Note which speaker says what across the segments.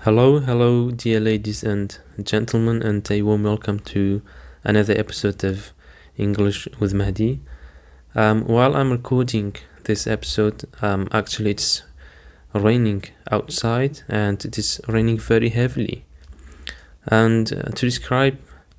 Speaker 1: Hello, dear ladies and gentlemen, and a warm welcome to another episode of English with Mahdi. While I'm recording this episode, actually it's raining outside, and it is raining very heavily. And to describe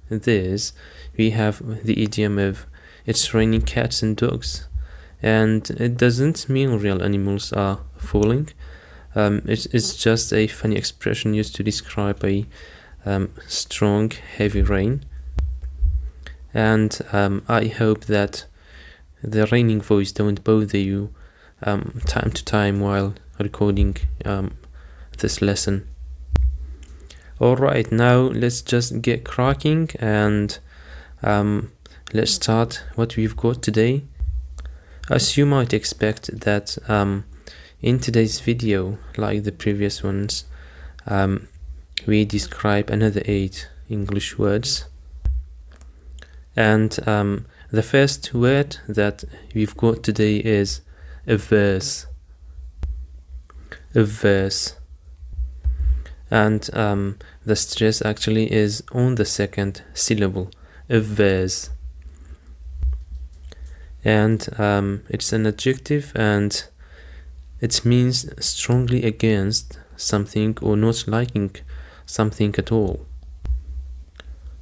Speaker 1: this, we have the idiom of "it's raining cats and dogs," and it doesn't mean real animals are falling. It's just a funny expression used to describe a strong, heavy rain. And I hope that the raining voice don't bother you time to time while recording this lesson. Alright, now let's just get cracking and let's start what we've got today. As you might expect that in today's video, like the previous ones, we describe another 8 English words. And the first word that we've got today is averse. Averse. And the stress actually is on the second syllable, averse. And it's an adjective, and it means strongly against something or not liking something at all.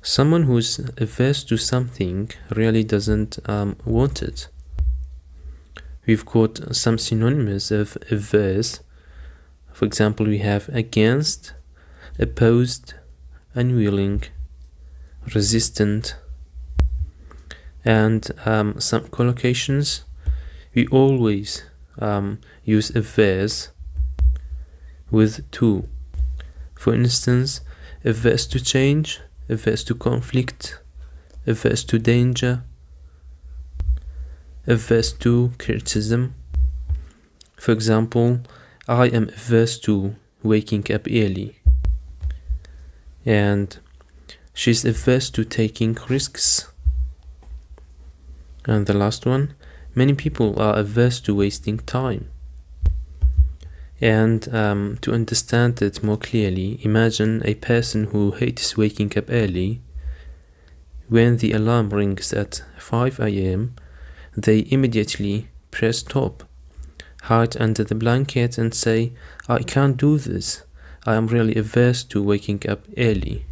Speaker 1: Someone who's averse to something really doesn't want it. We've got some synonyms of averse. For example, we have against, opposed, unwilling, resistant, and some collocations. We always use averse with to. For instance, averse to change, averse to conflict, averse to danger, averse to criticism. For example, I am averse to waking up early. And she's averse to taking risks. And the last one, many people are averse to wasting time. And to understand it more clearly, imagine a person who hates waking up early. When the alarm rings at 5 a.m., they immediately press stop, hide under the blanket and say, I can't do this. I am really averse to waking up early.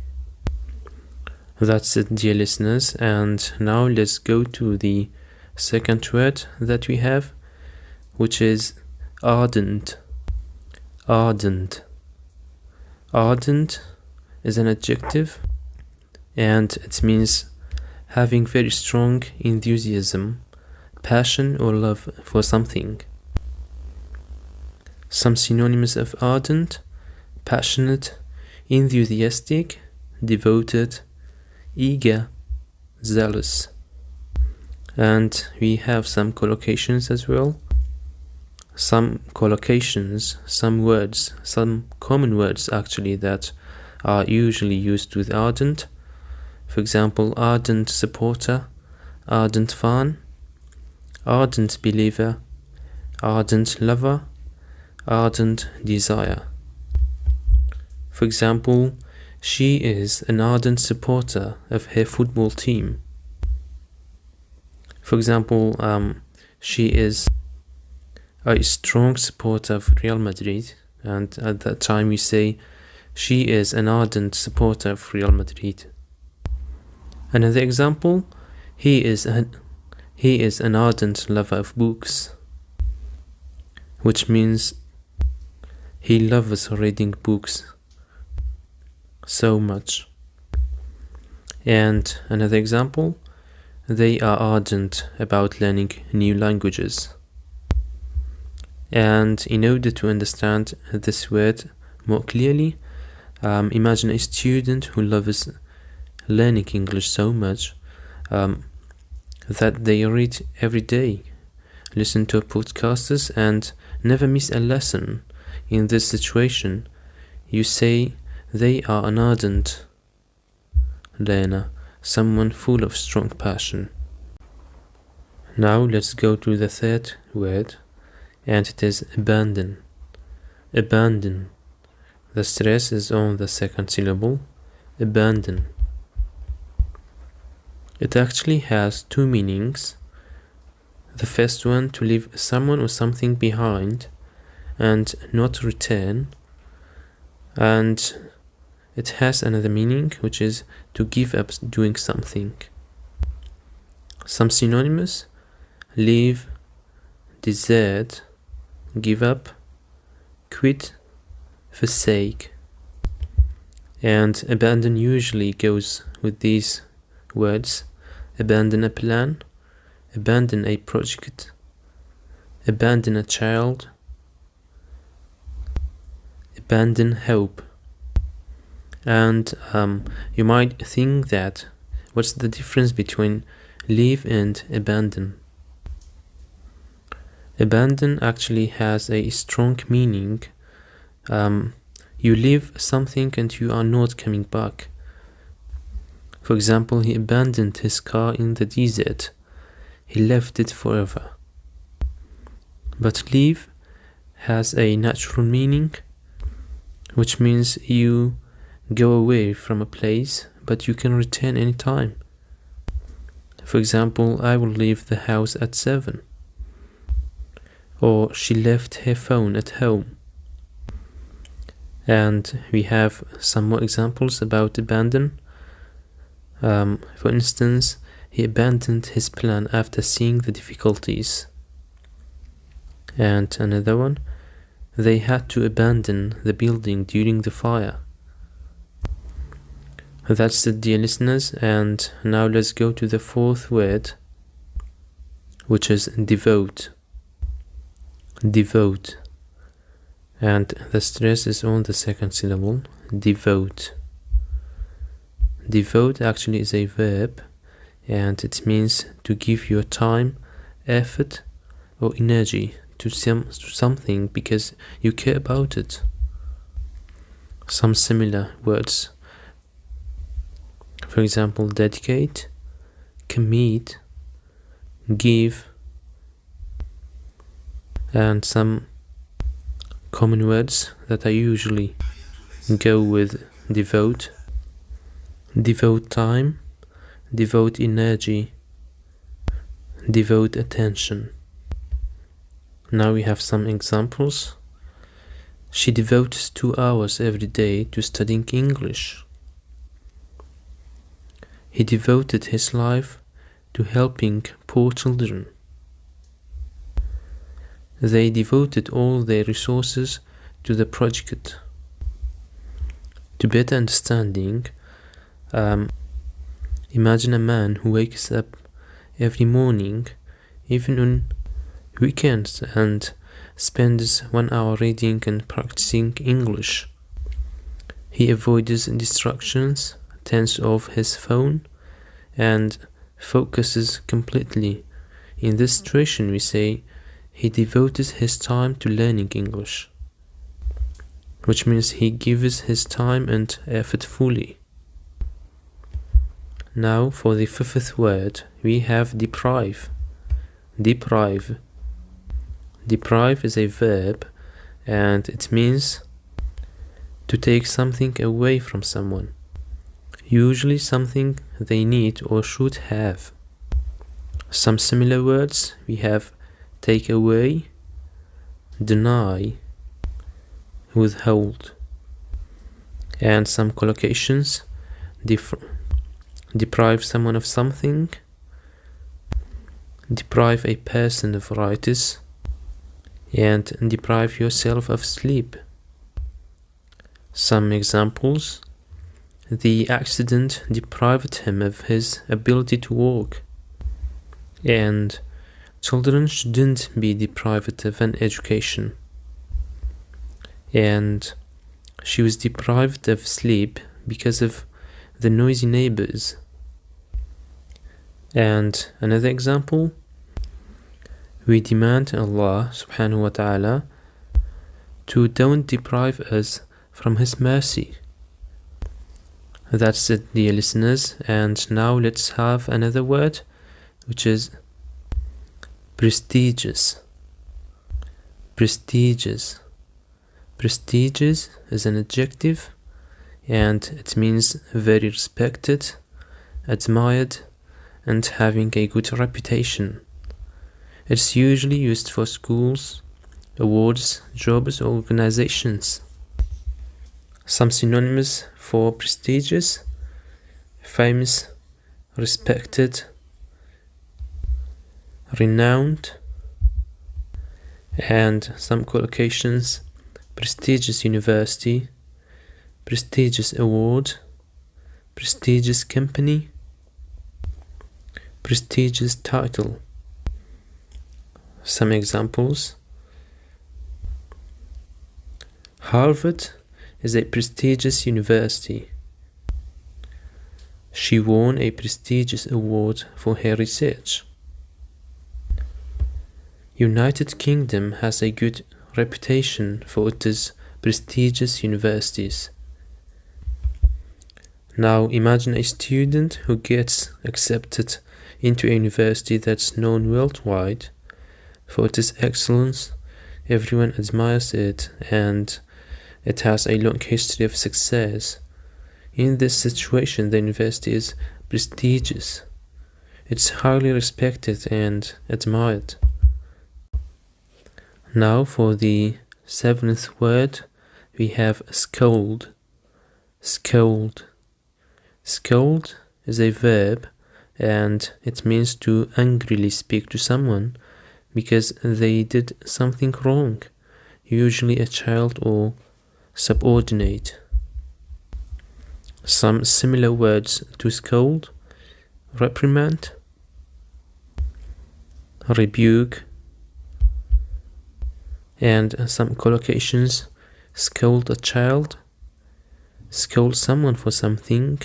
Speaker 1: That's it, dear listeners, and now let's go to the second word that we have, which is ardent. Ardent. Ardent is an adjective, and it means having very strong enthusiasm, passion or love for something. Some synonyms of ardent: passionate, enthusiastic, devoted, eager, zealous. And we have some collocations as well. Some collocations, some words, some common words actually that are usually used with ardent. For example, ardent supporter, ardent fan, ardent believer, ardent lover, ardent desire. For example, she is an ardent supporter of her football team. For example, she is a strong supporter of Real Madrid, and at that time we say she is an ardent supporter of Real Madrid. Another example, he is an ardent lover of books, which means he loves reading books so much. And another example, they are ardent about learning new languages. And in order to understand this word more clearly, imagine a student who loves learning English so much that they read every day, listen to podcasters, and never miss a lesson. In this situation, you say they are an ardent learner, someone full of strong passion. Now let's go to the third word, and it is abandon. Abandon. The stress is on the second syllable, abandon. It actually has two meanings. The first one, to leave someone or something behind and not return. And it has another meaning, which is to give up doing something. Some synonyms: leave, desert, give up, quit, forsake. And abandon usually goes with these words: abandon a plan, abandon a project, abandon a child, abandon hope. And you might think that what's the difference between leave and abandon? Abandon actually has a strong meaning. You leave something and you are not coming back. For example, he abandoned his car in the desert. He left it forever. But leave has a natural meaning, which means you go away from a place, but you can return anytime. For example, I will leave the house at 7. Or she left her phone at home. And we have some more examples about abandon. For instance, he abandoned his plan after seeing the difficulties. And another one, they had to abandon the building during the fire. That's it, dear listeners, and now let's go to the fourth word, which is devote. Devote. And the stress is on the second syllable, devote. Devote actually is a verb, and it means to give your time, effort, or energy to something because you care about it. Some similar words. For example, dedicate, commit, give, and some common words that I usually go with devote. Devote time, devote energy, devote attention. Now we have some examples. She devotes 2 hours every day to studying English. He devoted his life to helping poor children. They devoted all their resources to the project. To better understanding, imagine a man who wakes up every morning, even on weekends, and spends 1 hour reading and practicing English. He avoids distractions, turns off his phone, and focuses completely. In this situation, we say he devoted his time to learning English, which means he gives his time and effort fully. Now for the fifth word, we have deprive. Deprive. Deprive is a verb, and it means to take something away from someone, usually something they need or should have. Some similar words we have: take away, deny, withhold. And some collocations: deprive someone of something, deprive a person of rights, and deprive yourself of sleep. Some examples: the accident deprived him of his ability to walk, and children shouldn't be deprived of an education, and she was deprived of sleep because of the noisy neighbors. And another example: we demand Allah subhanahu wa ta'ala to don't deprive us from his mercy. That's it, dear listeners, and now let's have another word, which is prestigious. Prestigious. Prestigious is an adjective, and it means very respected, admired, and having a good reputation. It's usually used for schools, awards, jobs, or organizations. Some synonyms for prestigious: famous, respected, renowned, and some collocations: prestigious university, prestigious award, prestigious company, prestigious title. Some examples: Harvard is a prestigious university. She won a prestigious award for her research. United Kingdom has a good reputation for its prestigious universities. Now imagine a student who gets accepted into a university that's known worldwide for its excellence. Everyone admires it, and it has a long history of success. In this situation, the university is prestigious. It's highly respected and admired. Now for the seventh word, we have scold. Scold. Scold is a verb, and it means to angrily speak to someone because they did something wrong, usually a child or subordinate. Some similar words to scold: reprimand, rebuke, and some collocations: scold a child, scold someone for something,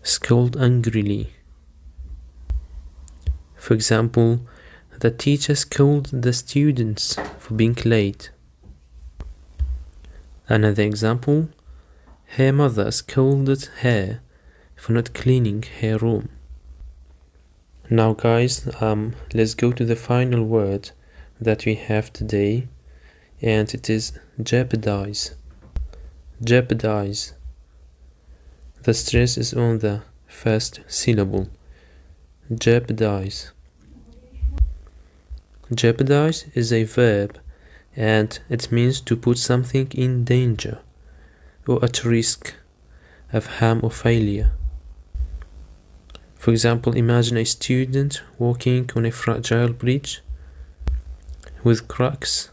Speaker 1: scold angrily. For example, the teacher scolded the students for being late. Another example: her mother scolded her for not cleaning her room. Now guys, let's go to the final word that we have today, and it is jeopardize. Jeopardize. The stress is on the first syllable. Jeopardize. Jeopardize is a verb, and it means to put something in danger or at risk of harm or failure. For example, imagine a student walking on a fragile bridge with cracks.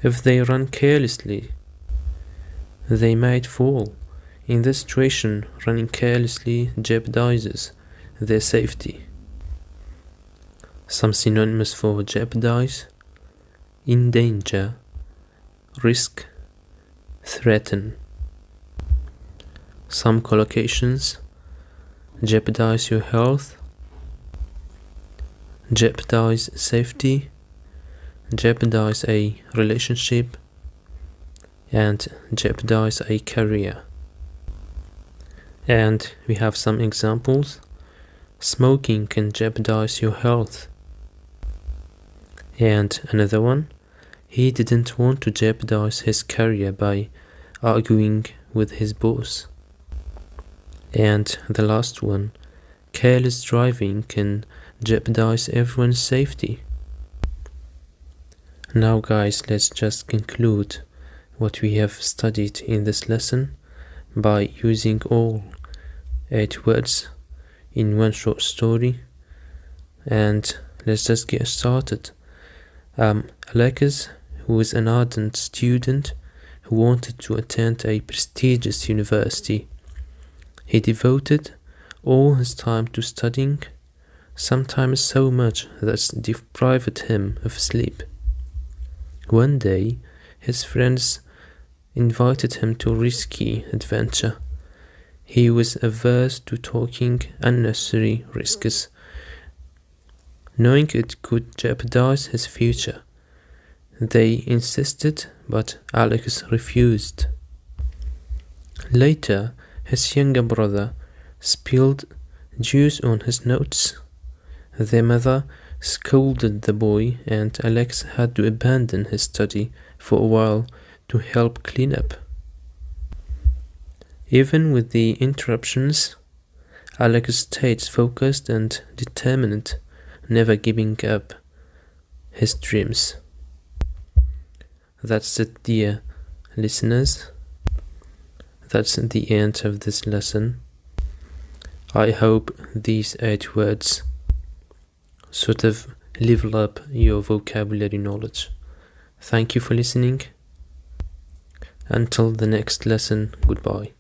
Speaker 1: If they run carelessly, they might fall. In this situation, running carelessly jeopardizes their safety. Some synonyms for jeopardize: endanger, risk, threaten. Some collocations: jeopardize your health, jeopardize safety, jeopardize a relationship, and jeopardize a career. And we have some examples: smoking can jeopardize your health. And another one: he didn't want to jeopardize his career by arguing with his boss. And the last one: careless driving can jeopardize everyone's safety. Now guys, let's just conclude what we have studied in this lesson by using all 8 words in one short story, and let's just get started. Alex, who is an ardent student who wanted to attend a prestigious university, he devoted all his time to studying, sometimes so much that deprived him of sleep. One day, his friends invited him to a risky adventure. He was averse to taking unnecessary risks, knowing it could jeopardize his future. They insisted, but Alex refused. Later, his younger brother spilled juice on his notes. Their mother scolded the boy, and Alex had to abandon his study for a while to help clean up. Even with the interruptions, Alex stayed focused and determined, never giving up his dreams. That's it, dear listeners. That's the end of this lesson. I hope these 8 words sort of level up your vocabulary knowledge. Thank you for listening. Until the next lesson, goodbye.